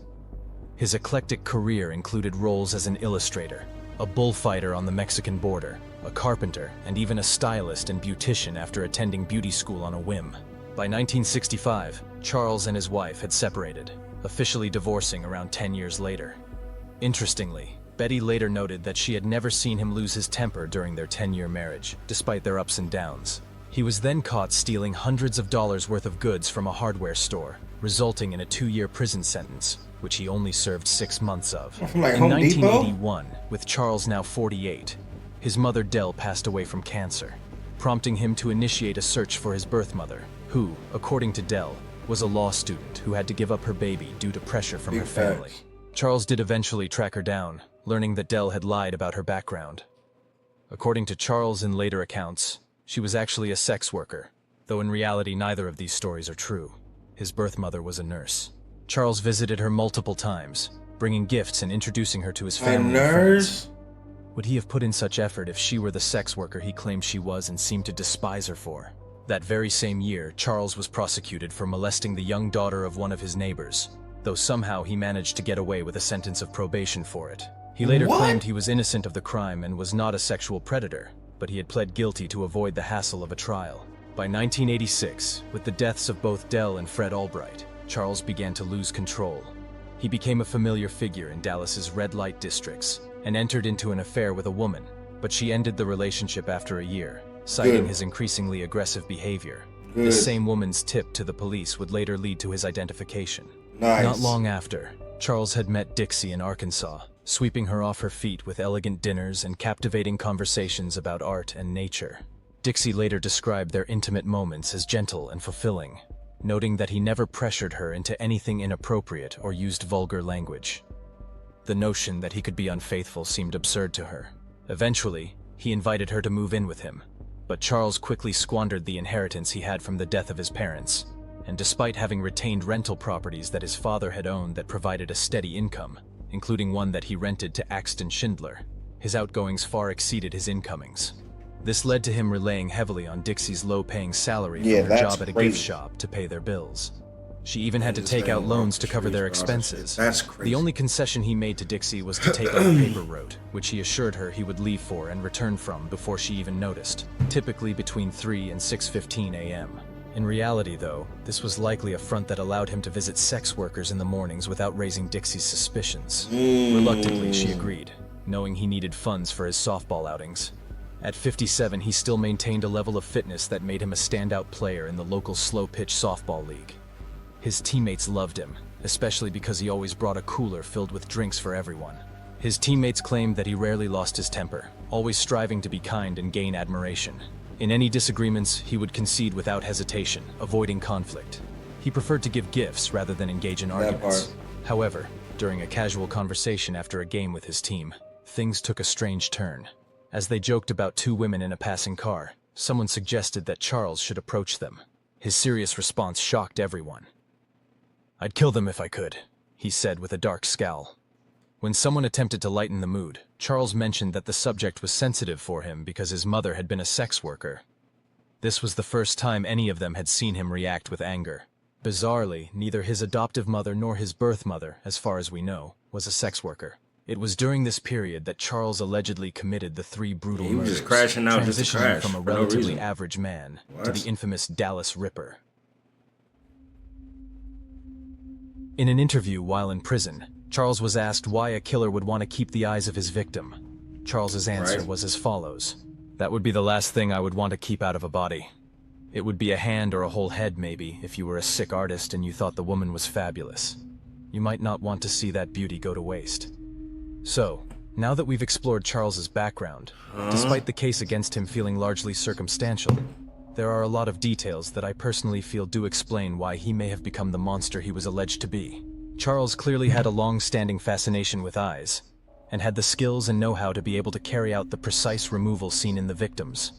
His eclectic career included roles as an illustrator, a bullfighter on the Mexican border, a carpenter, and even a stylist and beautician after attending beauty school on a whim. By 1965, Charles and his wife had separated, officially divorcing around 10 years later. Interestingly, Betty later noted that she had never seen him lose his temper during their 10-year marriage, despite their ups and downs. He was then caught stealing hundreds of dollars worth of goods from a hardware store, resulting in a 2-year prison sentence, which he only served 6 months of. Like In Home 1981, with Charles now 48, his mother Dell passed away from cancer, prompting him to initiate a search for his birth mother, who, according to Dell, was a law student who had to give up her baby due to pressure from her family. Charles did eventually track her down, learning that Dell had lied about her background. According to Charles in later accounts, she was actually a sex worker, though in reality neither of these stories are true. His birth mother was a nurse. Charles visited her multiple times, bringing gifts and introducing her to his family and friends. Would he have put in such effort if she were the sex worker he claimed she was and seemed to despise her for? That very same year, Charles was prosecuted for molesting the young daughter of one of his neighbors, though somehow he managed to get away with a sentence of probation for it. He later claimed he was innocent of the crime and was not a sexual predator, but he had pled guilty to avoid the hassle of a trial. By 1986, with the deaths of both Dell and Fred Albright, Charles began to lose control. He became a familiar figure in Dallas's red light districts and entered into an affair with a woman, but she ended the relationship after a year, citing his increasingly aggressive behavior. This same woman's tip to the police would later lead to his identification. Not long after, Charles had met Dixie in Arkansas, sweeping her off her feet with elegant dinners and captivating conversations about art and nature. Dixie later described their intimate moments as gentle and fulfilling, noting that he never pressured her into anything inappropriate or used vulgar language. The notion that he could be unfaithful seemed absurd to her. Eventually, he invited her to move in with him, but Charles quickly squandered the inheritance he had from the death of his parents, and despite having retained rental properties that his father had owned that provided a steady income, including one that he rented to Axton Schindler, his outgoings far exceeded his incomings. This led to him relying heavily on Dixie's low-paying salary from her job at a gift shop to pay their bills. She even had to take out loans to cover their expenses. That's crazy. The only concession he made to Dixie was to take on a paper route, which he assured her he would leave for and return from before she even noticed, typically between 3 and 6:15 a.m. In reality, though, this was likely a front that allowed him to visit sex workers in the mornings without raising Dixie's suspicions. Reluctantly, she agreed, knowing he needed funds for his softball outings. At 57, he still maintained a level of fitness that made him a standout player in the local slow-pitch softball league. His teammates loved him, especially because he always brought a cooler filled with drinks for everyone. His teammates claimed that he rarely lost his temper, always striving to be kind and gain admiration. In any disagreements, he would concede without hesitation, avoiding conflict. He preferred to give gifts rather than engage in arguments. However, during a casual conversation after a game with his team, things took a strange turn. As they joked about 2 women in a passing car, someone suggested that Charles should approach them. His serious response shocked everyone. "I'd kill them if I could," he said with a dark scowl. When someone attempted to lighten the mood, Charles mentioned that the subject was sensitive for him because his mother had been a sex worker. This was the first time any of them had seen him react with anger. Bizarrely, neither his adoptive mother nor his birth mother, as far as we know, was a sex worker. It was during this period that Charles allegedly committed the 3 brutal murders, was just crashing out just to transitioning crash from a for no relatively reason. average man to the infamous Dallas Ripper. In an interview while in prison, Charles was asked why a killer would want to keep the eyes of his victim. Charles's answer Right. was as follows. That would be the last thing I would want to keep out of a body. It would be a hand or a whole head maybe, if you were a sick artist and you thought the woman was fabulous. You might not want to see that beauty go to waste. So, now that we've explored Charles's background, despite the case against him feeling largely circumstantial, there are a lot of details that I personally feel do explain why he may have become the monster he was alleged to be. Charles clearly had a long-standing fascination with eyes, and had the skills and know-how to be able to carry out the precise removal seen in the victims.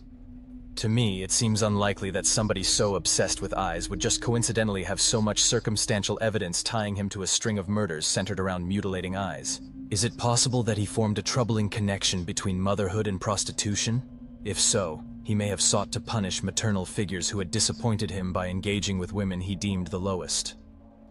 To me, it seems unlikely that somebody so obsessed with eyes would just coincidentally have so much circumstantial evidence tying him to a string of murders centered around mutilating eyes. Is it possible that he formed a troubling connection between motherhood and prostitution? If so, he may have sought to punish maternal figures who had disappointed him by engaging with women he deemed the lowest.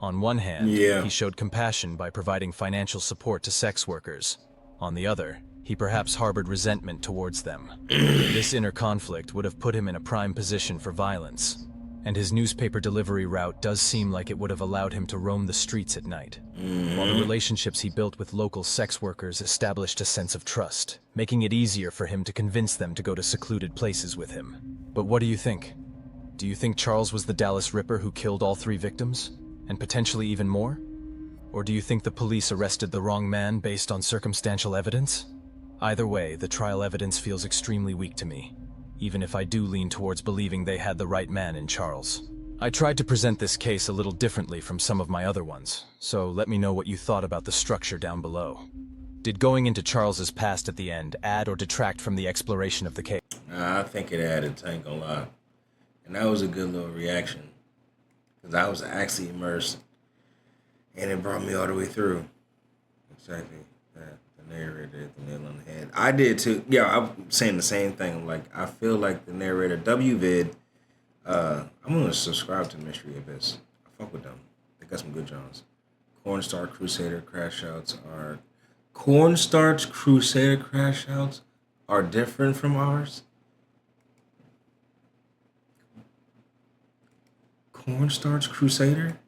On one hand, Yeah. he showed compassion by providing financial support to sex workers. On the other, he perhaps harbored resentment towards them. This inner conflict would have put him in a prime position for violence, and his newspaper delivery route does seem like it would have allowed him to roam the streets at night. While the relationships he built with local sex workers established a sense of trust, making it easier for him to convince them to go to secluded places with him. But what do you think? Do you think Charles was the Dallas Ripper who killed all 3 victims? And potentially even more? Or do you think the police arrested the wrong man based on circumstantial evidence? Either way, the trial evidence feels extremely weak to me, even if I do lean towards believing they had the right man in Charles. I tried to present this case a little differently from some of my other ones, so let me know what you thought about the structure down below. Did going into Charles's past at the end add or detract from the exploration of the case? I think it added, I ain't gonna lie. And that was a good little reaction. Because I was actually immersed. And it brought me all the way through. Exactly. That. The narrator hit the nail on the head. I did too. Yeah, I'm saying the same thing. Like, I feel like the narrator, WVid, I'm going to subscribe to Mystery Abyss. I fuck with them. They got some good Johns. Cornstarch Crusader crash outs are... Cornstarch Crusader crash outs are different from ours? Cornstarch Crusader?